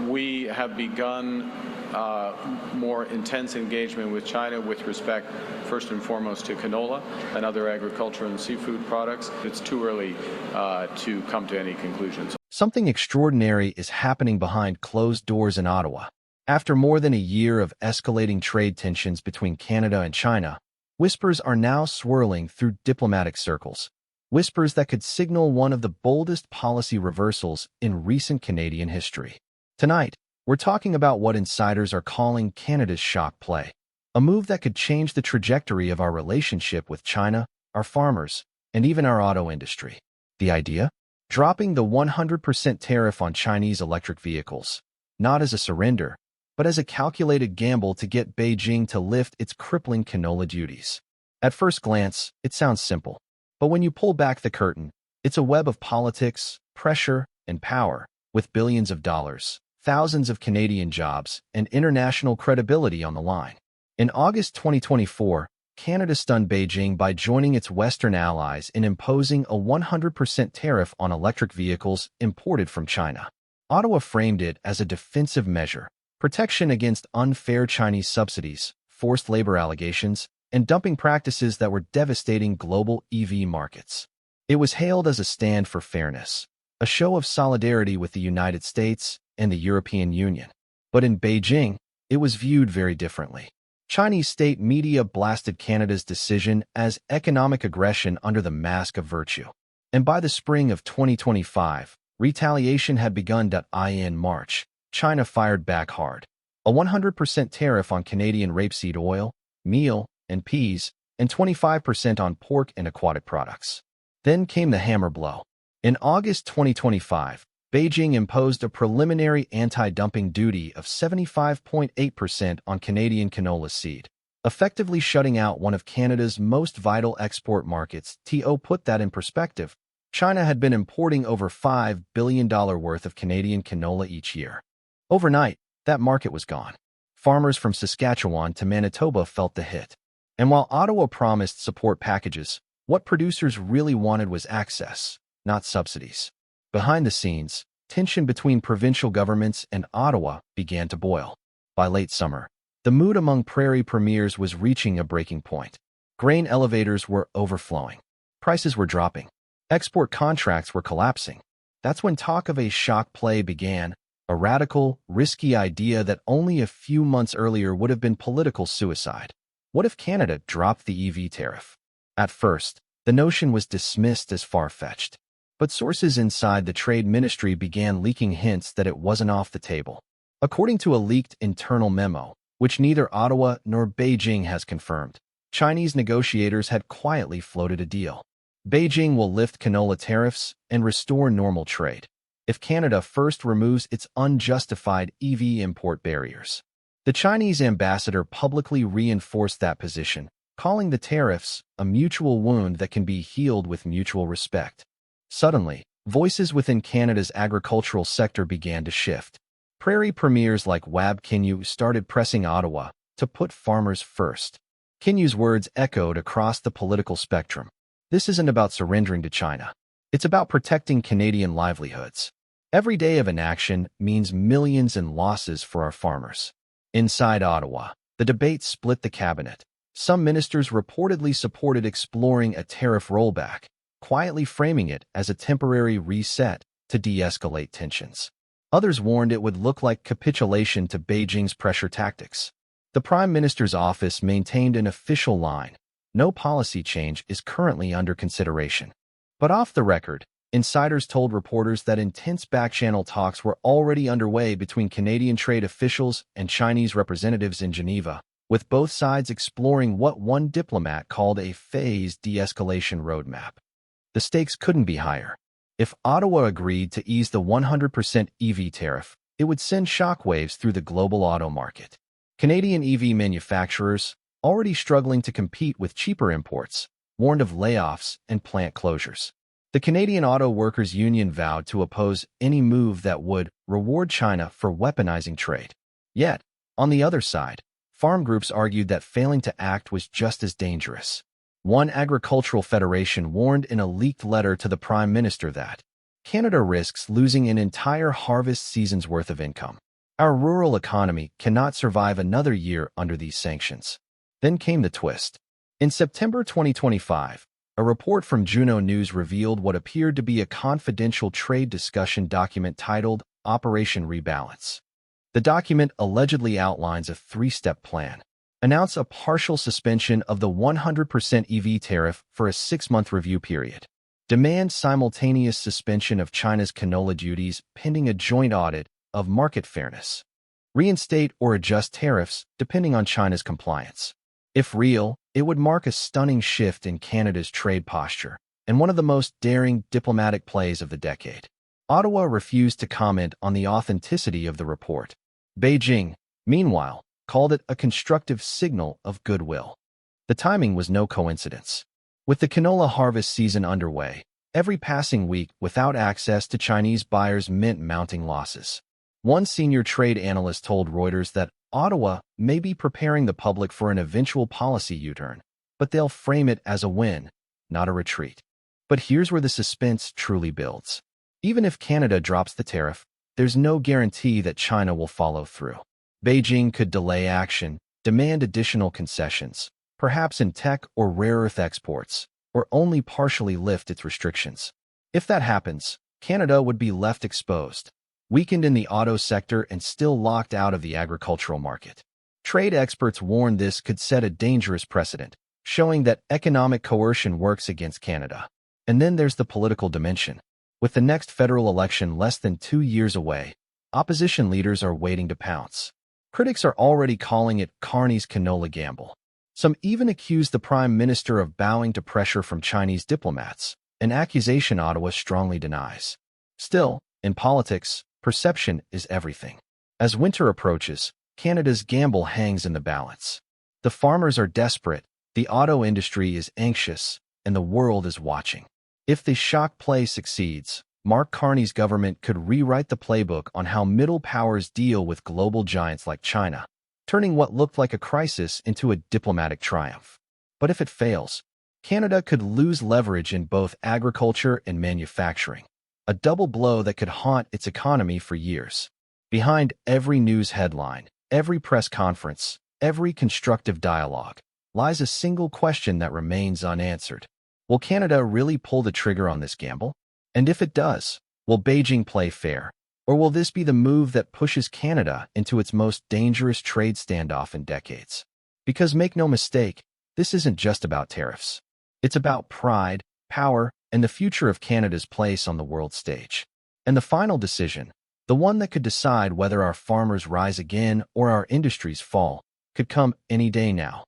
We have begun more intense engagement with China with respect, first and foremost, to canola and other agricultural and seafood products. It's too early to come to any conclusions. Something extraordinary is happening behind closed doors in Ottawa. After more than a year of escalating trade tensions between Canada and China, whispers are now swirling through diplomatic circles. Whispers that could signal one of the boldest policy reversals in recent Canadian history. Tonight, we're talking about what insiders are calling Canada's shock play, a move that could change the trajectory of our relationship with China, our farmers, and even our auto industry. The idea? Dropping the 100% tariff on Chinese electric vehicles, not as a surrender, but as a calculated gamble to get Beijing to lift its crippling canola duties. At first glance, it sounds simple. But when you pull back the curtain, it's a web of politics, pressure, and power, with billions of dollars, thousands of Canadian jobs, and international credibility on the line. In August 2024, Canada stunned Beijing by joining its Western allies in imposing a 100% tariff on electric vehicles imported from China. Ottawa framed it as a defensive measure, protection against unfair Chinese subsidies, forced labor allegations, and dumping practices that were devastating global EV markets. It was hailed as a stand for fairness, a show of solidarity with the United States and the European Union. But in Beijing, it was viewed very differently. Chinese state media blasted Canada's decision as economic aggression under the mask of virtue. And by the spring of 2025, retaliation had begun. In March, China fired back hard. A 100% tariff on Canadian rapeseed oil, meal, and peas, and 25% on pork and aquatic products. Then came the hammer blow. In August 2025, Beijing imposed a preliminary anti-dumping duty of 75.8% on Canadian canola seed, effectively shutting out one of Canada's most vital export markets. To put that in perspective, China had been importing over $5 billion worth of Canadian canola each year. Overnight, that market was gone. Farmers from Saskatchewan to Manitoba felt the hit. And while Ottawa promised support packages, what producers really wanted was access, not subsidies. Behind the scenes, tension between provincial governments and Ottawa began to boil. By late summer, the mood among Prairie premiers was reaching a breaking point. Grain elevators were overflowing. Prices were dropping. Export contracts were collapsing. That's when talk of a shock play began, a radical, risky idea that only a few months earlier would have been political suicide. What if Canada dropped the EV tariff? At first, the notion was dismissed as far-fetched. But sources inside the Trade Ministry began leaking hints that it wasn't off the table. According to a leaked internal memo, which neither Ottawa nor Beijing has confirmed, Chinese negotiators had quietly floated a deal. Beijing will lift canola tariffs and restore normal trade if Canada first removes its unjustified EV import barriers. The Chinese ambassador publicly reinforced that position, calling the tariffs a mutual wound that can be healed with mutual respect. Suddenly, voices within Canada's agricultural sector began to shift. Prairie premiers like Kinew started pressing Ottawa to put farmers first. Kinew's words echoed across the political spectrum. This isn't about surrendering to China. It's about protecting Canadian livelihoods. Every day of inaction means millions in losses for our farmers. Inside Ottawa, the debate split the cabinet. Some ministers reportedly supported exploring a tariff rollback, quietly framing it as a temporary reset to de-escalate tensions. Others warned it would look like capitulation to Beijing's pressure tactics. The Prime Minister's office maintained an official line: no policy change is currently under consideration. But off the record, insiders told reporters that intense back-channel talks were already underway between Canadian trade officials and Chinese representatives in Geneva, with both sides exploring what one diplomat called a phased de-escalation roadmap. The stakes couldn't be higher. If Ottawa agreed to ease the 100% EV tariff, it would send shockwaves through the global auto market. Canadian EV manufacturers, already struggling to compete with cheaper imports, warned of layoffs and plant closures. The Canadian Auto Workers Union vowed to oppose any move that would reward China for weaponizing trade. Yet, on the other side, farm groups argued that failing to act was just as dangerous. One agricultural federation warned in a leaked letter to the Prime Minister that Canada risks losing an entire harvest season's worth of income. Our rural economy cannot survive another year under these sanctions. Then came the twist. In September 2025, a report from Juno News revealed what appeared to be a confidential trade discussion document titled Operation Rebalance. The document allegedly outlines a three-step plan. Announce a partial suspension of the 100% EV tariff for a 6-month review period. Demand simultaneous suspension of China's canola duties pending a joint audit of market fairness. Reinstate or adjust tariffs depending on China's compliance. If real, it would mark a stunning shift in Canada's trade posture and one of the most daring diplomatic plays of the decade. Ottawa refused to comment on the authenticity of the report. Beijing, meanwhile, called it a constructive signal of goodwill. The timing was no coincidence. With the canola harvest season underway, every passing week without access to Chinese buyers meant mounting losses. One senior trade analyst told Reuters that Ottawa may be preparing the public for an eventual policy U-turn, but they'll frame it as a win, not a retreat. But here's where the suspense truly builds. Even if Canada drops the tariff, there's no guarantee that China will follow through. Beijing could delay action, demand additional concessions, perhaps in tech or rare earth exports, or only partially lift its restrictions. If that happens, Canada would be left exposed, weakened in the auto sector and still locked out of the agricultural market. Trade experts warn this could set a dangerous precedent, showing that economic coercion works against Canada. And then there's the political dimension. With the next federal election less than 2 years away, opposition leaders are waiting to pounce. Critics are already calling it Carney's canola gamble. Some even accuse the Prime Minister of bowing to pressure from Chinese diplomats, an accusation Ottawa strongly denies. Still, in politics, perception is everything. As winter approaches, Canada's gamble hangs in the balance. The farmers are desperate, the auto industry is anxious, and the world is watching. If the shock play succeeds, Mark Carney's government could rewrite the playbook on how middle powers deal with global giants like China, turning what looked like a crisis into a diplomatic triumph. But if it fails, Canada could lose leverage in both agriculture and manufacturing, a double blow that could haunt its economy for years. Behind every news headline, every press conference, every constructive dialogue, lies a single question that remains unanswered. Will Canada really pull the trigger on this gamble? And if it does, will Beijing play fair? Or will this be the move that pushes Canada into its most dangerous trade standoff in decades? Because make no mistake, this isn't just about tariffs. It's about pride, power, and the future of Canada's place on the world stage. And the final decision, the one that could decide whether our farmers rise again or our industries fall, could come any day now.